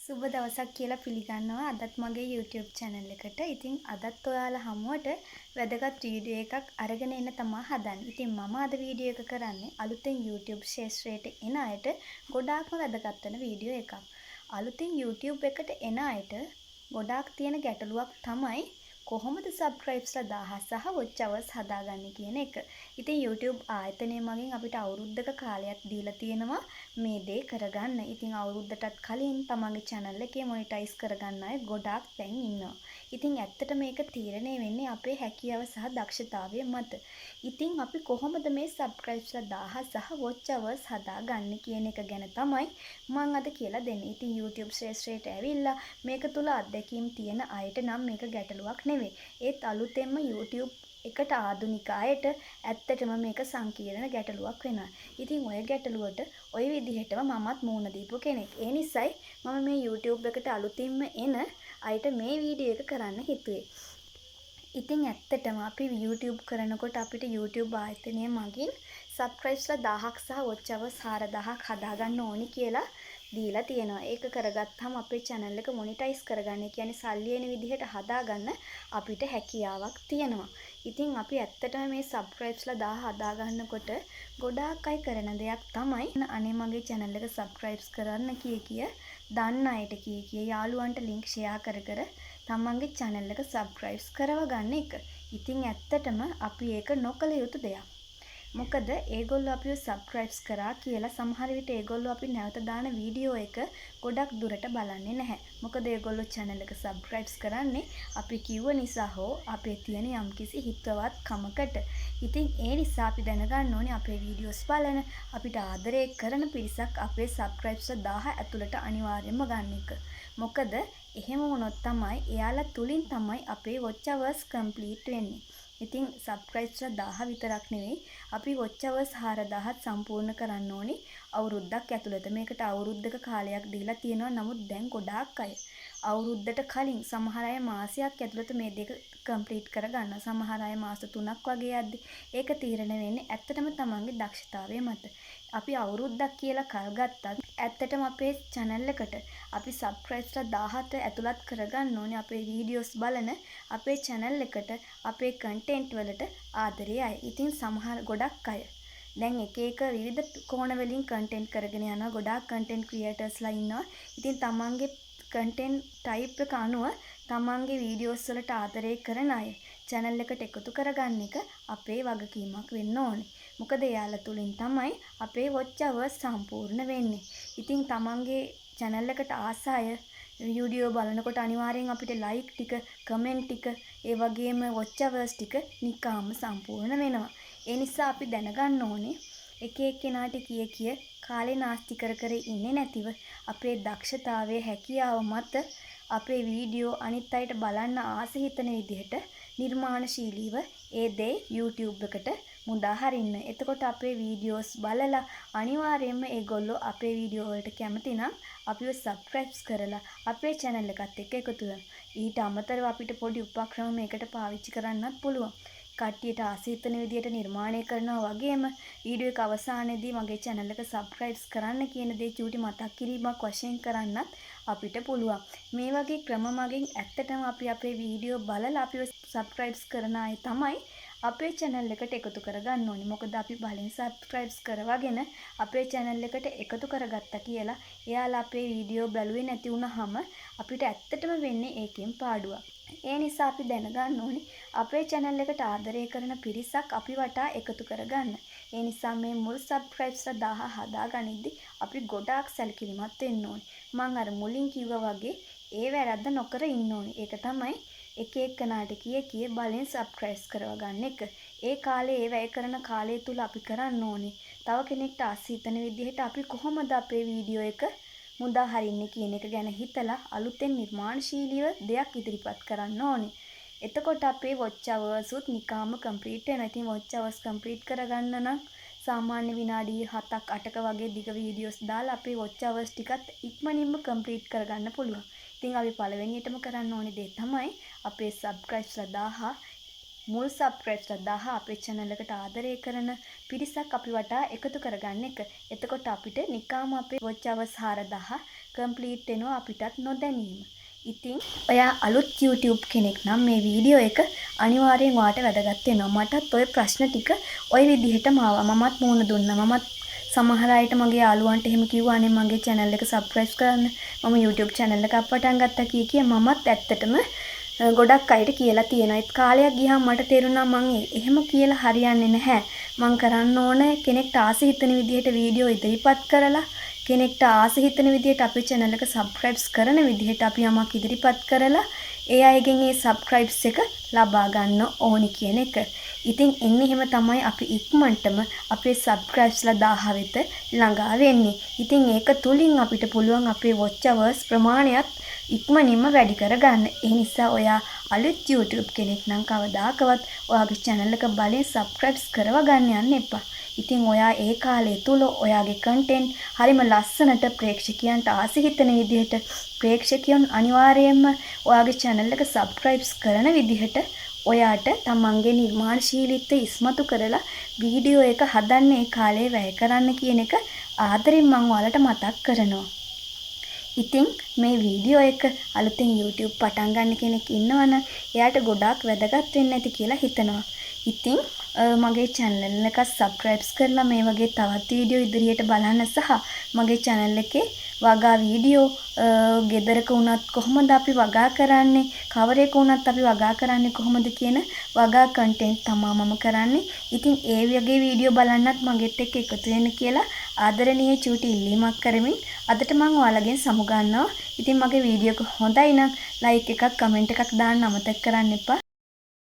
සුබ දවසක් කියලා පිළිගන්නවා අදත් මගේ YouTube channel එකට. ඉතින් අදත් ඔයාලා හමුවට වැදගත් වීඩියෝ එකක් අරගෙන එන්න තමයි හදන්නේ. ඉතින් මම අද වීඩියෝ එක කරන්නේ අලුතෙන් YouTube ශාස්ත්‍රයට එන අයට ගොඩාක්ම වැදගත් වෙන වීඩියෝ එකක්. අලුතෙන් YouTube එකට එන අයට ගොඩාක් තියෙන ගැටලුවක් තමයි කොහොමද subscribesලා 1000 සහ watch hours හදාගන්නේ කියන එක. ඉතින් YouTube ආයතනය මගින් අපිට අවුරුද්දක කාලයක් දීලා තියෙනවා මේ දේ කරගන්න. ඉතින් අවුරුද්දටත් කලින් තමන්ගේ channel එකේ monetize කරගන්න අය ගොඩාක් දැන් ඉන්නවා. ඉතින් ඇත්තට මේක තීරණය වෙන්නේ අපේ හැකියාව සහ දක්ෂතාවය මත. ඉතින් අපි කොහොමද මේ subscribesලා 1000 සහ watch hours හදාගන්නේ කියන එක ගැන තමයි මම අද කියලා දෙන්නේ. ඉතින් YouTube ශ්‍රේෂ්ඨයට ඇවිල්ලා මේක තුල අත්දැකීම් තියෙන අයට නම් මේක ගැටලුවක් නෙවෙයි. ඒත් අලුතෙන්ම YouTube එකට ආධුනික අයට ඇත්තටම මේක සංකීර්ණ ගැටලුවක් වෙනවා. ඉතින් ඔය ගැටලුවට ඔය විදිහටම මමත් මූණ දීපු කෙනෙක්. ඒ නිසායි මම මේ YouTube එකට අලුතින්ම එන අයට මේ වීඩියෝ එක කරන්න හිතුවේ. ඉතින් ඇත්තටම අපි YouTube කරනකොට අපිට YouTube ආයතනය මගින් subscribesලා 1000ක් සහ watch hours 4000ක් හදාගන්න ඕනි කියලා දීලා තියෙනවා. ඒක කරගත්තාම අපේ channel එක monetize කරගන්න, ඒ කියන්නේ සල්ලි එන විදිහට හදාගන්න අපිට හැකියාවක් තියෙනවා. ඉතින් අපි ඇත්තටම මේ subscribesලා 1000 හදාගන්නකොට ගොඩාක් අය කරන දෙයක් තමයි අනේ මගේ channel එක subscribes කරන්න කිය දන්න අයට කිය යාළුවන්ට link share කර තමන්ගේ channel එක subscribe කරව ගන්න එක. ඉතින් ඇත්තටම අපි ඒක නොකළ යුතු දෙයක්. මොකද ඒගොල්ලෝ අපිව subscribe කරා කියලා සමහර විට ඒගොල්ලෝ අපි නැවත දාන වීඩියෝ එක ගොඩක් දුරට බලන්නේ නැහැ. මොකද ඒගොල්ලෝ channel එක subscribe කරන්නේ අපි කිව්ව නිසා හෝ අපේ තියෙන යම්කිසි හිතවත් කමකට. ඉතින් ඒ නිසා අපි දැනගන්න ඕනේ අපේ වීඩියෝස් බලන අපිට ආදරය කරන පිරිසක් අපේ subscribes 1000 ඇතුළට අනිවාර්යයෙන්ම ගන්න එක. මොකද එහෙම වුණොත් තමයි එයාලා තුලින් තමයි අපේ watch hours complete වෙන්නේ. ඉතින් subscribesලා 1000 විතරක් නෙවෙයි අපි watch hours 4000ත් සම්පූර්ණ කරන්න ඕනි අවුරුද්දක් ඇතුළත. මේකට අවුරුද්දක කාලයක් දීලා තියෙනවා. නමුත් දැන් ගොඩාක් අය අවුරුද්දට කලින් සමහර අය මාසයක් ඇතුළත මේ දෙක කම්ප්ලීට් කරගන්නවා. සමහර අය මාස 3ක් වගේ යද්දි. ඒක තීරණය වෙන්නේ ඇත්තටම තමන්ගේ දක්ෂතාවය මත. අපි අවුරුද්දක් කියලා කල් ගත්තත් ඇත්තටම අපේ channel එකට අපි subscribesලා 1000ට ඇතුළත් කරගන්න ඕනේ අපේ වීඩියෝස් බලන අපේ channel එකට අපේ content වලට ආදරේ අය. ඉතින් සමහර ගොඩක් අය දැන් එක විවිධ කෝණ වලින් content කරගෙන යනවා. ගොඩාක් content creatorsලා ඉන්නවා. ඉතින් තමන්ගේ content type එක අනුව තමන්ගේ වීඩියෝස් වලට ආදරේ කරන අය channel එකට එකතු කරගන්න එක අපේ වගකීමක් වෙන්න ඕනේ. මොකද එයාලා තුලින් තමයි අපේ watch hours සම්පූර්ණ වෙන්නේ. ඉතින් තමන්ගේ channel එකට ආස අය වීඩියෝ බලනකොට අනිවාර්යෙන් අපිට like ටික, comment ටික, ඒ වගේම watch hours ටික නිකාම සම්පූර්ණ වෙනවා. ඒ නිසා අපි දැනගන්න ඕනේ එක එක්කෙනාට කිය කාලේ නාස්ති කර ඉන්නේ නැතිව අපේ දක්ෂතාවයේ හැකියාව මත අපේ වීඩියෝ අනිත් අයට බලන්න ආස හිතන විදිහට නිර්මාණශීලීව ඒ දේ YouTube එකට මුදා හරින්න. එතකොට අපේ වීඩියෝස් බලලා අනිවාර්යයෙන්ම ඒගොල්ලෝ අපේ වීඩියෝ වලට කැමති නම් අපිව subscribe කරලා අපේ channel එකත් එක්ක එකතු වෙනවා. ඊට අමතරව අපිට පොඩි උපක්‍රම මේකට පාවිච්චි කරන්නත් පුළුවන්. කට්ටියට ආස හිතන විදිහට නිර්මාණය කරනවා වගේම වීඩියෝ එක අවසානයේදී මගේ channel එක subscribe කරන්න කියන දේ චූටි මතක් කිරීමක් වශයෙන් කරන්නත් අපිට පුළුවන්. මේ වගේ ක්‍රම මගින් ඇත්තටම අපි අපේ වීඩියෝ බලලා අපිව subscribe කරන අය තමයි අපේ channel එකට එකතු කරගන්න ඕනේ. මොකද අපි බලෙන් subscribe කරවගෙන අපේ channel එකට එකතු කරගත්තා කියලා එයාලා අපේ වීඩියෝ බැලුවේ නැති වුනහම අපිට ඇත්තටම වෙන්නේ ඒකෙන් පාඩුවක්. ඒ නිසා අපි දැනගන්න ඕනේ අපේ channel එකට ආදරය කරන පිරිසක් අපි වටා එකතු කරගන්න. ඒ නිසා මේ මුල් subscribesලා 1000 හදාගනිද්දි අපි ගොඩාක් සැලකිලිමත් වෙන්න ඕනේ. මම අර මුලින් කිව්වා වගේ ඒ වැරද්ද නොකර ඉන්න ඕනේ. ඒක තමයි එක එක්කනාට කිය බලෙන් subscribe කරව ගන්න එක. ඒ කාලේ ඒ වැය කරන කාලය තුල අපි කරන්න ඕනේ තව කෙනෙක්ට ආස හිතන විදිහට අපි කොහොමද අපේ වීඩියෝ එක මුදා හරින්නේ කියන එක ගැන හිතලා අලුතෙන් නිර්මාණශීලීව දෙයක් ඉදිරිපත් කරන්න ඕනේ. එතකොට අපේ watch hours උත් නිකාම complete වෙනවා. ඉතින් watch hours complete කරගන්න නම් සාමාන්‍ය විනාඩි 7ක් 8ක වගේ දිග වීඩියෝස් දාලා අපේ watch hours ටිකත් ඉක්මනින්ම complete කරගන්න පුළුවන්. ඉතින් අපි පළවෙනියටම කරන්න ඕනේ දේ තමයි අපේ subscribesලා 1000 මුල් subscribesලා 1000 අපේ channel එකට ආදරය කරන පිරිසක් අපි වටා එකතු කරගන්න එක. එතකොට අපිට නිකාම අපේ watch hours 4000 කම්ප්ලීට් වෙනවා අපිටත් නොදැනීම. ඉතින් ඔයා අලුත් YouTube කෙනෙක් නම් මේ වීඩියෝ එක අනිවාර්යෙන් ඔයාට වැදගත් වෙනවා. මටත් ওই ප්‍රශ්න ටික ওই විදිහටම ආවා. මමත් මුහුණ දුන්නා. මමත් සමහර අයට මගේ යාළුවන්ට එහෙම කිව්වා අනේ මගේ channel එක subscribe කරන්න. මම YouTube channel එකක් පටන් ගත්තා කිය මමත් ඇත්තටම ගොඩක් අයට කියලා තියෙනවා. ඒත් කාලයක් ගියාම මට තේරුණා මං එහෙම කියලා හරියන්නේ නැහැ. මං කරන්න ඕන කෙනෙක්ට ආස හිතෙන විදිහට වීඩියෝ ඉදිරිපත් කරලා කෙනෙක්ට ආස හිතෙන විදිහට අපේ channel එක subscribe කරන විදිහට අපි යමක් ඉදිරිපත් කරලා ඒ අයගෙන් ඒ subscribes එක ලබා ගන්න ඕනි කියන එක. ඉතින් එන්නේ එහෙම තමයි අපි ඉක්මනටම අපේ subscribesලා 1000 වෙත ළඟා වෙන්නේ. ඉතින් ඒක තුලින් අපිට පුළුවන් අපේ watch hours ප්‍රමාණයත් ඉක්මනින්ම වැඩි කරගන්න. ඒ නිසා ඔයා අලුත් YouTube කෙනෙක් නම් කවදාකවත් ඔයාගේ channel එක බලෙන් subscribe කරව ගන්න යන්න එපා. ඉතින් ඔයා ඒ කාලය තුල ඔයාගේ content හරිම ලස්සනට ප්‍රේක්ෂකයන්ට ආස හිතෙන විදිහට ප්‍රේක්ෂකයන් අනිවාර්යයෙන්ම ඔයාගේ channel එක subscribe කරන විදිහට ඔයාට තමන්ගේ නිර්මාණශීලීත්වය ඉස්මතු කරලා වීඩියෝ එක හදන්න ඒ කාලේ වැය කරන්න කියන එක ආදරෙන් මම ඔයාලට මතක් කරනවා. ඉතින් මේ වීඩියෝ එක අලුතෙන් YouTube පටන් ගන්න කෙනෙක් ඉන්නවනම් එයාට ගොඩාක් වැදගත් වෙන්න ඇති කියලා හිතනවා. ඉතින් මගේ channel එක subscribe කරලා මේ වගේ තවත් වීඩියෝ ඉදිරියට බලන්න සහ මගේ channel එකේ වගා වීඩියෝ ගෙදරක වුණත් කොහොමද අපි වගා කරන්නේ කවරේක වුණත් අපි වගා කරන්නේ කොහොමද කියන වගා content තමයි මම කරන්නේ. ඉතින් ඒ වගේ වීඩියෝ බලන්නත් මගෙත් එක්ක එකතු වෙන්න කියලා ආදරණීය චූටි ඉල්ලීමක් කරමින් අදට මම ඔයාලගෙන් සමු ගන්නවා. ඉතින් මගේ වීඩියෝ එක හොඳයි නම් like එකක් comment එකක් දාන්න අමතක කරන්න එපා.